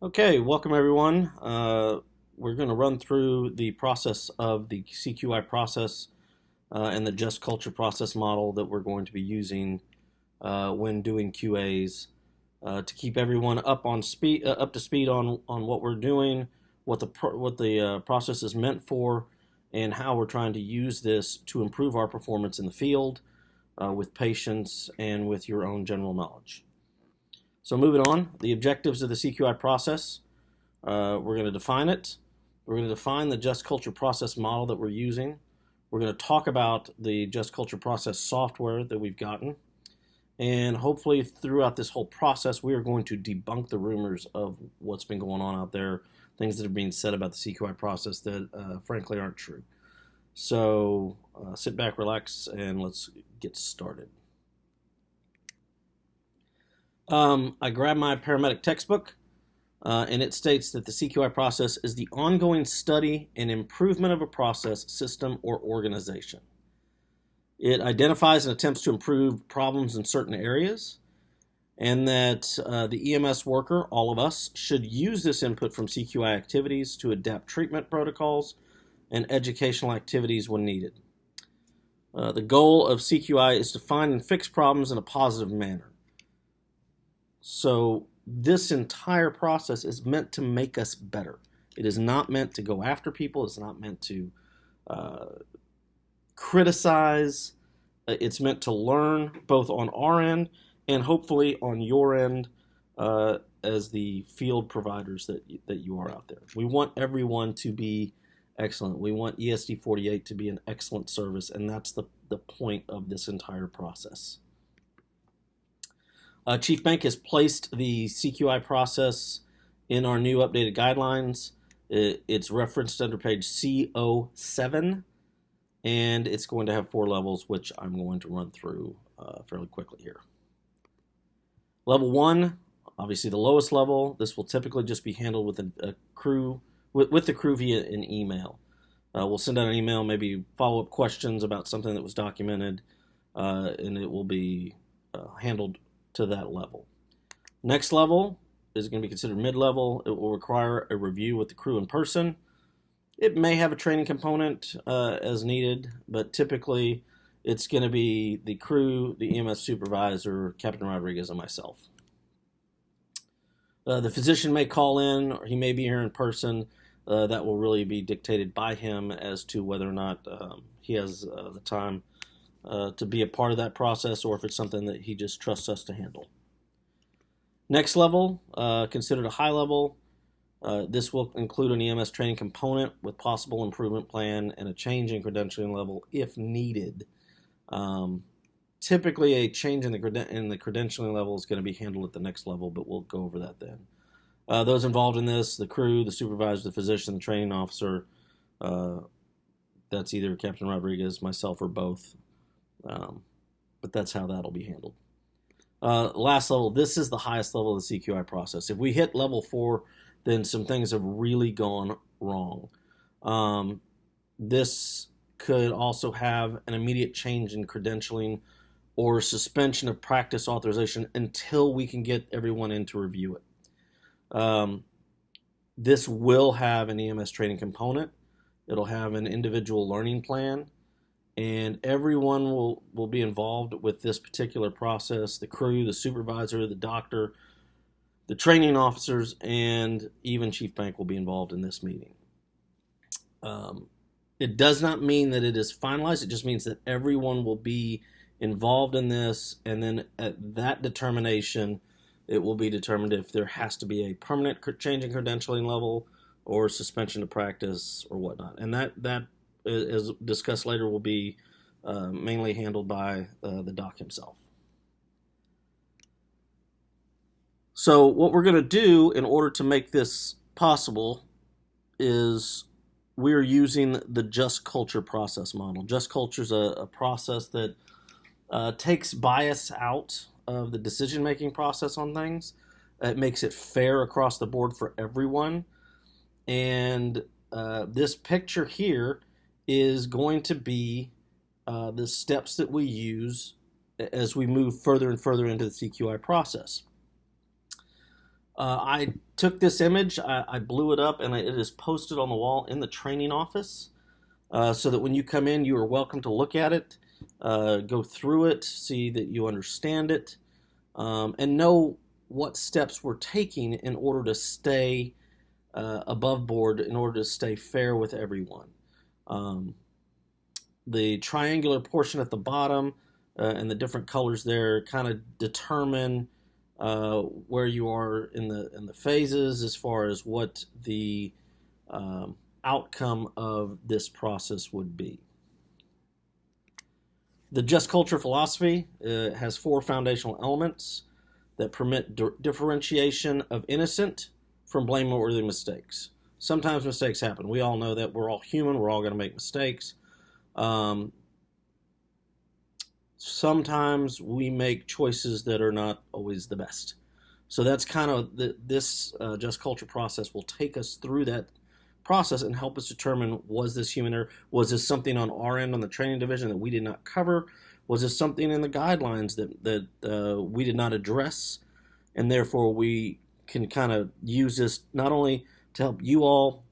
Okay, welcome everyone. We're going to run through the process of the CQI process and the just culture process model that we're going to be using when doing QAs to keep everyone up to speed on what we're doing, what the process is meant for, and how we're trying to use this to improve our performance in the field with patients and with your own general knowledge. So moving on, the objectives of the CQI process. We're going to define it. We're going to define the Just Culture process model that we're using. We're going to talk about the Just Culture process software that we've gotten. And hopefully throughout this whole process, we are going to debunk the rumors of what's been going on out there, things that are being said about the CQI process that frankly aren't true. So sit back, relax, and let's get started. I grabbed my paramedic textbook, and it states that the CQI process is the ongoing study and improvement of a process, system, or organization. It identifies and attempts to improve problems in certain areas, and that the EMS worker, all of us, should use this input from CQI activities to adapt treatment protocols and educational activities when needed. The goal of CQI is to find and fix problems in a positive manner. So this entire process is meant to make us better. It is not meant to go after people. It's not meant to criticize. It's meant to learn both on our end and hopefully on your end as the field providers that you are out there. We want everyone to be excellent. We want ESD48 to be an excellent service, and that's the point of this entire process. Chief Bank has placed the CQI process in our new updated guidelines. It's referenced under page CO7, and it's going to have 4 levels, which I'm going to run through fairly quickly here. Level 1, obviously the lowest level. This will typically just be handled with a crew, with the crew via an email. We'll send out an email, maybe follow-up questions about something that was documented, and it will be handled to that level. Next level is going to be considered mid-level. It will require a review with the crew in person. It may have a training component as needed, but typically it's going to be the crew, the EMS supervisor, Captain Rodriguez, and myself. The physician may call in, or he may be here in person. That will really be dictated by him as to whether or not he has the time to be a part of that process, or if it's something that he just trusts us to handle. Next level, considered a high level. This will include an EMS training component with possible improvement plan and a change in credentialing level if needed. Typically, a change in the credentialing level is going to be handled at the next level, but we'll go over that then. Those involved in this, the crew, the supervisor, the physician, the training officer, that's either Captain Rodriguez, myself, or both. But that's how that'll be handled. Last level, this is the highest level of the CQI process. If we hit level 4, then some things have really gone wrong. This could also have an immediate change in credentialing or suspension of practice authorization until we can get everyone in to review it. This will have an EMS training component. It'll have an individual learning plan, and everyone will be involved with this particular process: the crew, the supervisor, the doctor, the training officers, and even Chief Bank will be involved in this meeting. It does not mean that it is finalized. It just means that everyone will be involved in this, and then at that determination, it will be determined if there has to be a permanent change in credentialing level or suspension of practice or whatnot. And that as discussed later, will be mainly handled by the doc himself. So what we're going to do in order to make this possible is we're using the Just Culture process model. Just Culture is a process that takes bias out of the decision-making process on things. It makes it fair across the board for everyone. And this picture here is going to be the steps that we use as we move further and further into the CQI process. I took this image, I blew it up, and it is posted on the wall in the training office so that when you come in, you are welcome to look at it, go through it, see that you understand it, and know what steps we're taking in order to stay above board, in order to stay fair with everyone. The triangular portion at the bottom and the different colors there kind of determine where you are in the phases as far as what the outcome of this process would be. The Just Culture philosophy has 4 foundational elements that permit differentiation of innocent from blameworthy mistakes. Sometimes mistakes happen. We all know that. We're all human. We're all going to make mistakes. Sometimes we make choices that are not always the best. So that's kind of this Just Culture process will take us through that process and help us determine, was this human error? Was this something on our end on the training division that we did not cover? Was this something in the guidelines that we did not address? And therefore we can kind of use this not only to help you all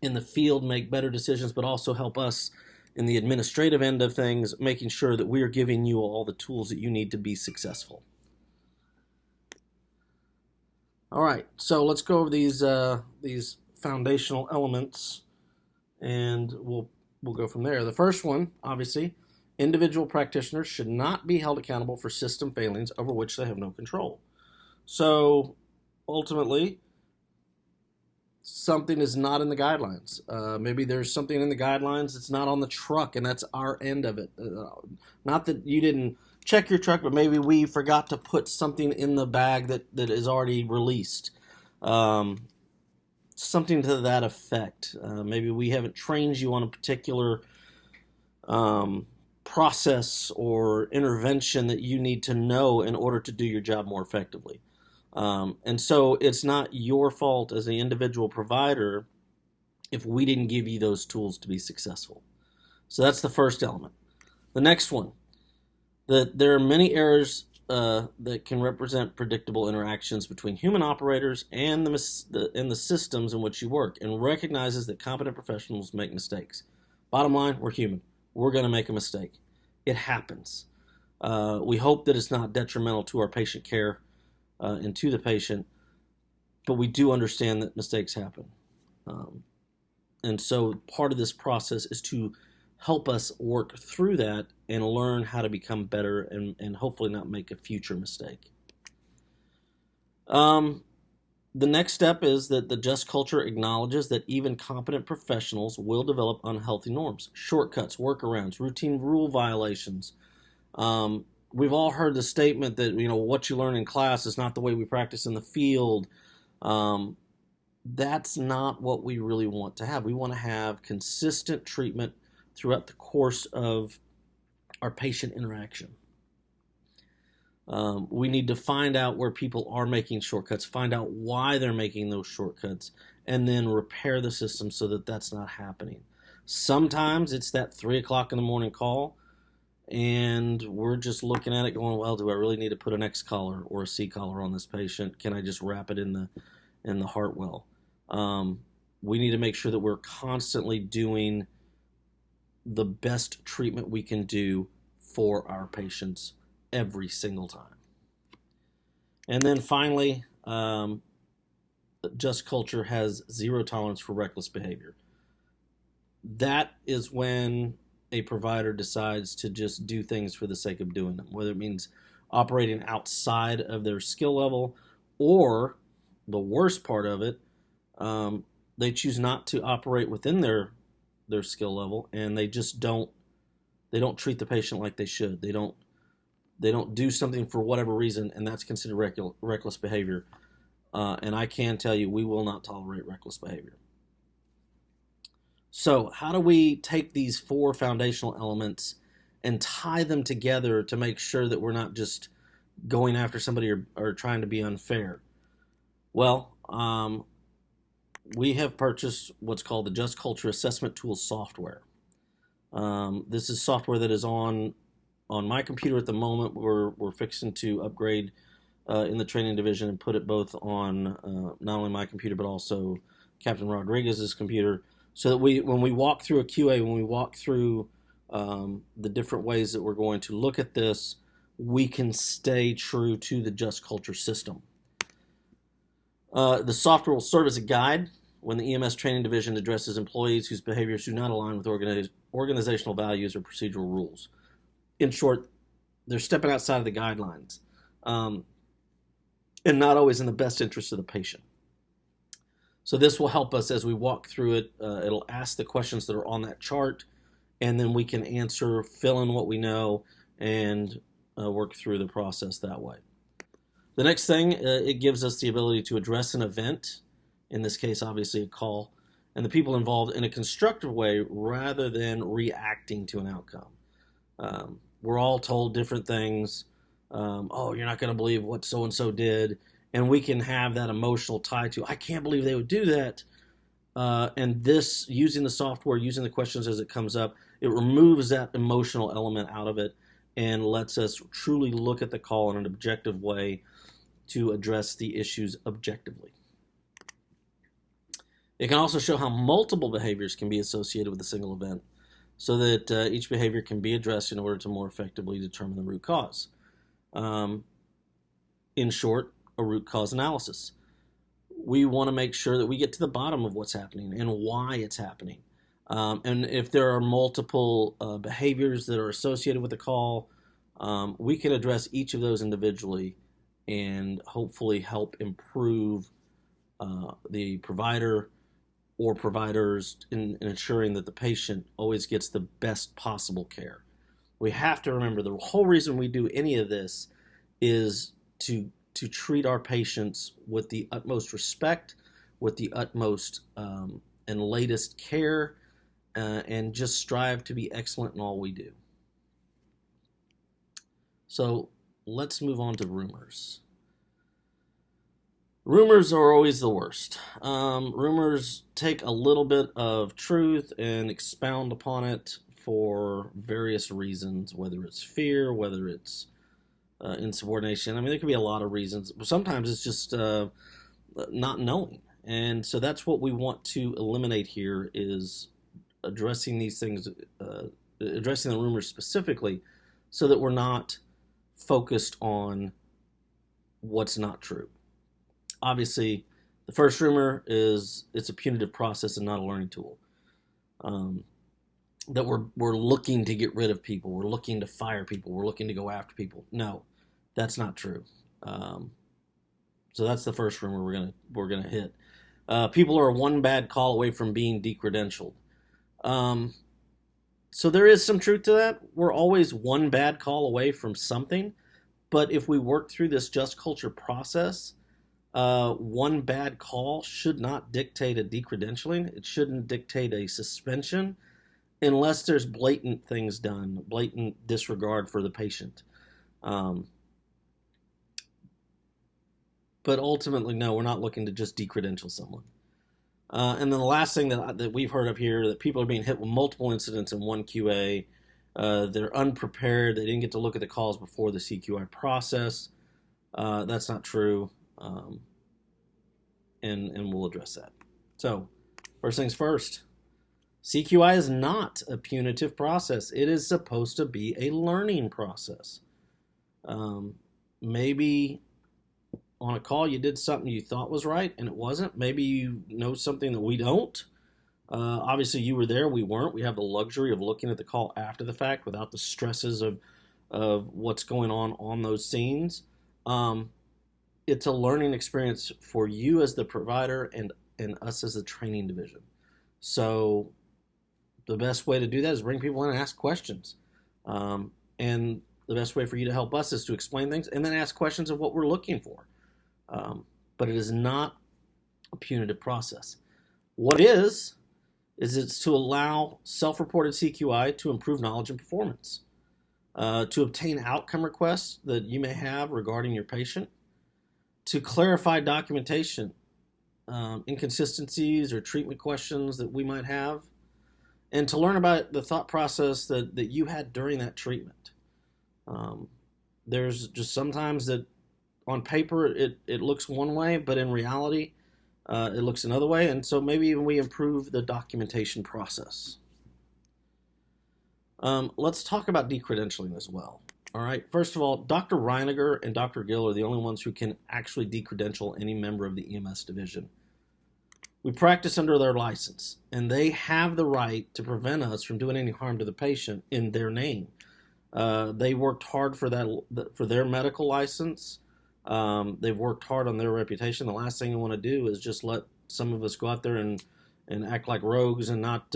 in the field make better decisions, but also help us in the administrative end of things, making sure that we are giving you all the tools that you need to be successful. All right, so let's go over these foundational elements, and we'll go from there. The first one, obviously, individual practitioners should not be held accountable for system failings over which they have no control. So ultimately, something is not in the guidelines. Maybe there's something in the guidelines that's not on the truck, and that's our end of it. Not that you didn't check your truck, but maybe we forgot to put something in the bag that is already released. Something to that effect. Maybe we haven't trained you on a particular process or intervention that you need to know in order to do your job more effectively. And so it's not your fault as the individual provider if we didn't give you those tools to be successful. So that's the first element. The next one, that there are many errors that can represent predictable interactions between human operators and the systems in which you work, and recognizes that competent professionals make mistakes. Bottom line, we're human. We're going to make a mistake. It happens. We hope that it's not detrimental to our patient care and to the patient, but we do understand that mistakes happen. And so part of this process is to help us work through that and learn how to become better and hopefully not make a future mistake. The next step is that the Just Culture acknowledges that even competent professionals will develop unhealthy norms, shortcuts, workarounds, routine rule violations. We've all heard the statement that, what you learn in class is not the way we practice in the field. That's not what we really want to have. We want to have consistent treatment throughout the course of our patient interaction. We need to find out where people are making shortcuts, find out why they're making those shortcuts, and then repair the system so that that's not happening. Sometimes it's that 3 o'clock in the morning call, and we're just looking at it going, well, do I really need to put an X collar or a C collar on this patient? Can I just wrap it in the heart well? We need to make sure that we're constantly doing the best treatment we can do for our patients every single time. And then finally, Just Culture has zero tolerance for reckless behavior. That is when a provider decides to just do things for the sake of doing them, whether it means operating outside of their skill level, or the worst part of it, they choose not to operate within their skill level, and they just don't treat the patient like they should. They don't do something for whatever reason, and that's considered reckless behavior. And I can tell you, we will not tolerate reckless behavior. So how do we take these 4 foundational elements and tie them together to make sure that we're not just going after somebody or trying to be unfair? Well, we have purchased what's called the Just Culture Assessment Tools software. This is software that is on my computer at the moment. We're fixing to upgrade in the training division and put it both on not only my computer but also Captain Rodriguez's computer, so that when we walk through a QA, when we walk through the different ways that we're going to look at this, we can stay true to the Just Culture system. The software will serve as a guide when the EMS training division addresses employees whose behaviors do not align with organizational values or procedural rules. In short, they're stepping outside of the guidelines, and not always in the best interest of the patient. So this will help us as we walk through it. It'll ask the questions that are on that chart, and then we can answer, fill in what we know, and work through the process that way. The next thing, it gives us the ability to address an event, in this case obviously a call, and the people involved in a constructive way rather than reacting to an outcome. We're all told different things. Oh, you're not going to believe what so-and-so did. And we can have that emotional tie to, I can't believe they would do that. And this, using the software, using the questions as it comes up, it removes that emotional element out of it and lets us truly look at the call in an objective way to address the issues objectively. It can also show how multiple behaviors can be associated with a single event, so that each behavior can be addressed in order to more effectively determine the root cause. In short, a root cause analysis. We want to make sure that we get to the bottom of what's happening and why it's happening. And if there are multiple behaviors that are associated with the call, we can address each of those individually and hopefully help improve the provider or providers in ensuring that the patient always gets the best possible care. We have to remember the whole reason we do any of this is to treat our patients with the utmost respect, with the utmost and latest care, and just strive to be excellent in all we do. So let's move on to rumors. Rumors are always the worst. Rumors take a little bit of truth and expound upon it for various reasons, whether it's fear, whether it's insubordination. I mean, there could be a lot of reasons. Sometimes it's just not knowing. And so that's what we want to eliminate here, is addressing these things, addressing the rumors specifically, so that we're not focused on what's not true. Obviously, the first rumor is it's a punitive process and not a learning tool. That we're looking to get rid of people, we're looking to fire people, we're looking to go after people. No, that's not true. So that's the first rumor we're gonna hit. People are one bad call away from being decredentialed. So there is some truth to that. We're always one bad call away from something, but if we work through this Just Culture process, one bad call should not dictate a decredentialing. It shouldn't dictate a suspension unless there's blatant things done, blatant disregard for the patient. But ultimately, no, we're not looking to just decredential someone. And then the last thing that we've heard of here, that people are being hit with multiple incidents in one QA. They're unprepared. They didn't get to look at the calls before the CQI process. That's not true. And we'll address that. So, first things first, CQI is not a punitive process. It is supposed to be a learning process. Maybe on a call you did something you thought was right and it wasn't. Maybe you know something that we don't. Obviously you were there, we weren't. We have the luxury of looking at the call after the fact without the stresses of what's going on those scenes. It's a learning experience for you as the provider and us as the training division. So the best way to do that is bring people in and ask questions. And the best way for you to help us is to explain things and then ask questions of what we're looking for. But it is not a punitive process. What it is it's to allow self-reported CQI to improve knowledge and performance, to obtain outcome requests that you may have regarding your patient, to clarify documentation, inconsistencies or treatment questions that we might have, and to learn about the thought process that you had during that treatment. There's just sometimes that on paper it looks one way, but in reality it looks another way, and so maybe even we improve the documentation process. Let's talk about decredentialing as well. All right, first of all, Dr. Reiniger and Dr. Gill are the only ones who can actually decredential any member of the EMS division. We practice under their license, and they have the right to prevent us from doing any harm to the patient in their name. They worked hard for their medical license. They've worked hard on their reputation. The last thing they want to do is just let some of us go out there and act like rogues and not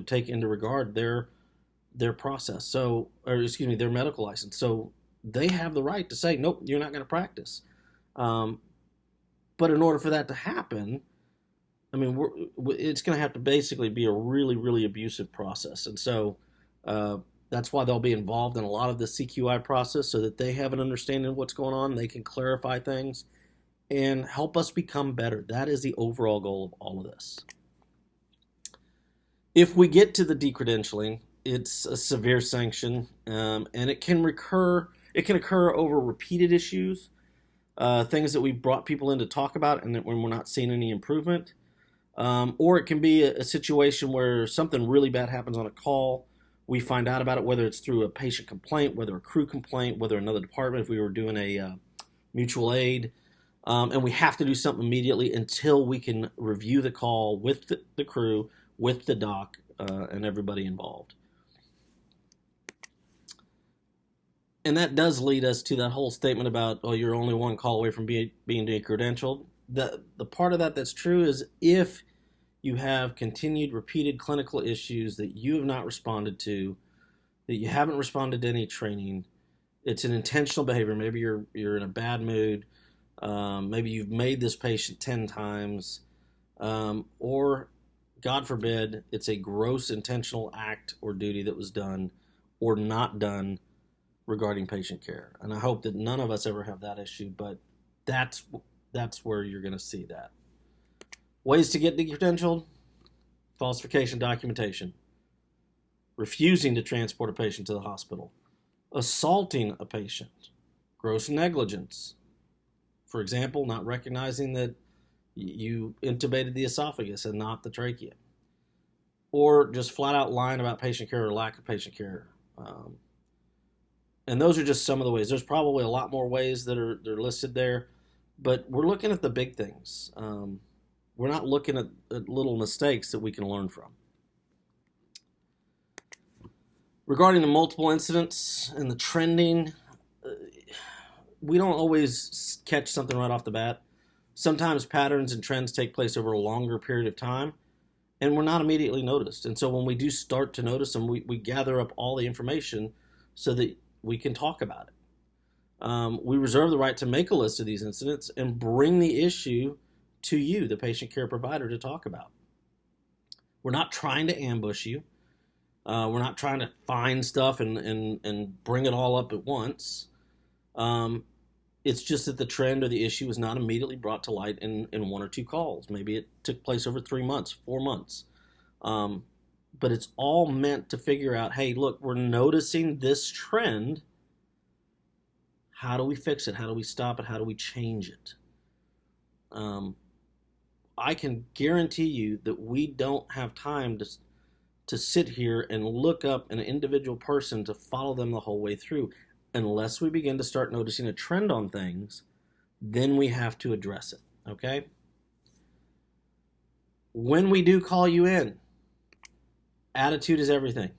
take into regard their process. So, or excuse me, their medical license. So they have the right to say, nope, you're not going to practice. But in order for that to happen, I mean, it's going to have to basically be a really, really abusive process. And so that's why they'll be involved in a lot of the CQI process, so that they have an understanding of what's going on. They can clarify things and help us become better. That is the overall goal of all of this. If we get to the decredentialing, it's a severe sanction, and it can occur over repeated issues, things that we brought people in to talk about, and that when we're not seeing any improvement. Or it can be a situation where something really bad happens on a call. We find out about it, whether it's through a patient complaint, whether a crew complaint, whether another department, if we were doing a mutual aid, and we have to do something immediately until we can review the call with the crew, with the doc, and everybody involved. And that does lead us to that whole statement about, oh, you're only one call away from being decredentialed. The part of that that's true is if you have continued repeated clinical issues that you have not responded to, that you haven't responded to any training, it's an intentional behavior. Maybe you're in a bad mood. Maybe you've made this patient 10 times, or God forbid, it's a gross intentional act or duty that was done or not done regarding patient care. And I hope that none of us ever have that issue, but that's where you're going to see that. Ways to get decredentialed: falsification documentation, refusing to transport a patient to the hospital, assaulting a patient, gross negligence. For example, not recognizing that you intubated the esophagus and not the trachea, or just flat out lying about patient care or lack of patient care. And those are just some of the ways. There's probably a lot more ways that are listed there, but we're looking at the big things. We're not looking at little mistakes that we can learn from. Regarding the multiple incidents and the trending, we don't always catch something right off the bat. Sometimes patterns and trends take place over a longer period of time, and we're not immediately noticed. And so when we do start to notice them, we gather up all the information so that we can talk about it. We reserve the right to make a list of these incidents and bring the issue to you, the patient care provider, to talk about. We're not trying to ambush you. We're not trying to find stuff and bring it all up at once. It's just that the trend or the issue is not immediately brought to light in one or two calls. Maybe it took place over 3 months, 4 months. But it's all meant to figure out, hey, look, we're noticing this trend. How do we fix it? How do we stop it? How do we change it? I can guarantee you that we don't have time to sit here and look up an individual person to follow them the whole way through. Unless we begin to start noticing a trend on things, then we have to address it, okay? When we do call you in, attitude is everything.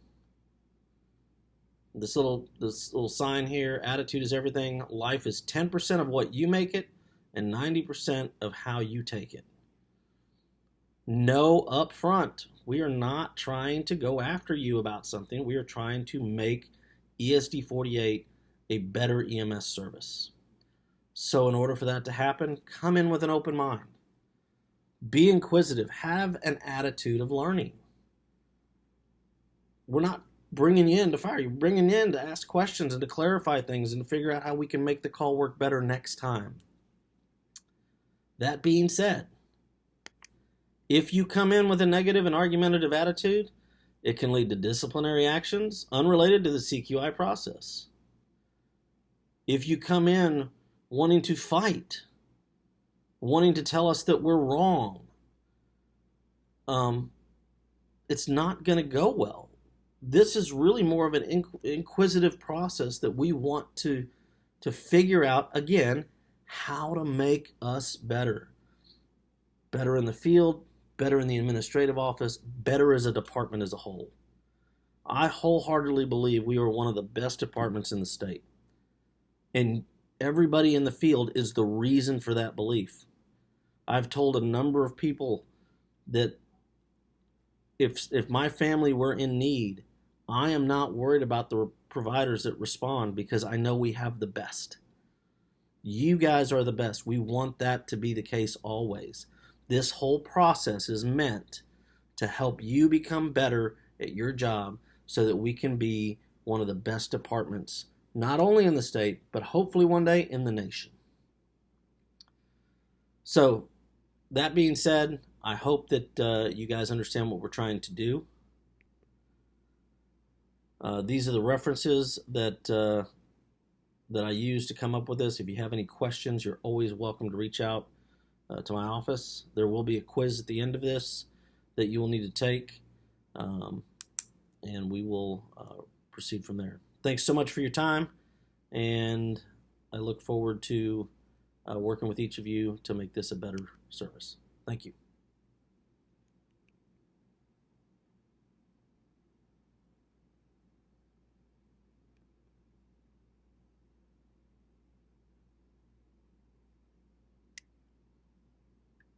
This little sign here, attitude is everything. Life is 10% of what you make it and 90% of how you take it. Know up front, we are not trying to go after you about something. We are trying to make ESD48 a better EMS service. So in order for that to happen, come in with an open mind. Be inquisitive. Have an attitude of learning. We're not bringing you in to fire you. We're bringing you in to ask questions and to clarify things and to figure out how we can make the call work better next time. That being said, if you come in with a negative and argumentative attitude, it can lead to disciplinary actions unrelated to the CQI process. If you come in wanting to fight, wanting to tell us that we're wrong. It's not going to go well. This is really more of an inquisitive process that we want to figure out, again, how to make us better. Better in the field, better in the administrative office, better as a department as a whole. I wholeheartedly believe we are one of the best departments in the state. And everybody in the field is the reason for that belief. I've told a number of people that if my family were in need, I am not worried about the providers that respond because I know we have the best. You guys are the best. We want that to be the case always. This whole process is meant to help you become better at your job so that we can be one of the best departments, not only in the state, but hopefully one day in the nation. So, that being said, I hope that you guys understand what we're trying to do. These are the references that I used to come up with this. If you have any questions, you're always welcome to reach out to my office. There will be a quiz at the end of this that you will need to take, and we will proceed from there. Thanks so much for your time, and I look forward to working with each of you to make this a better service. Thank you.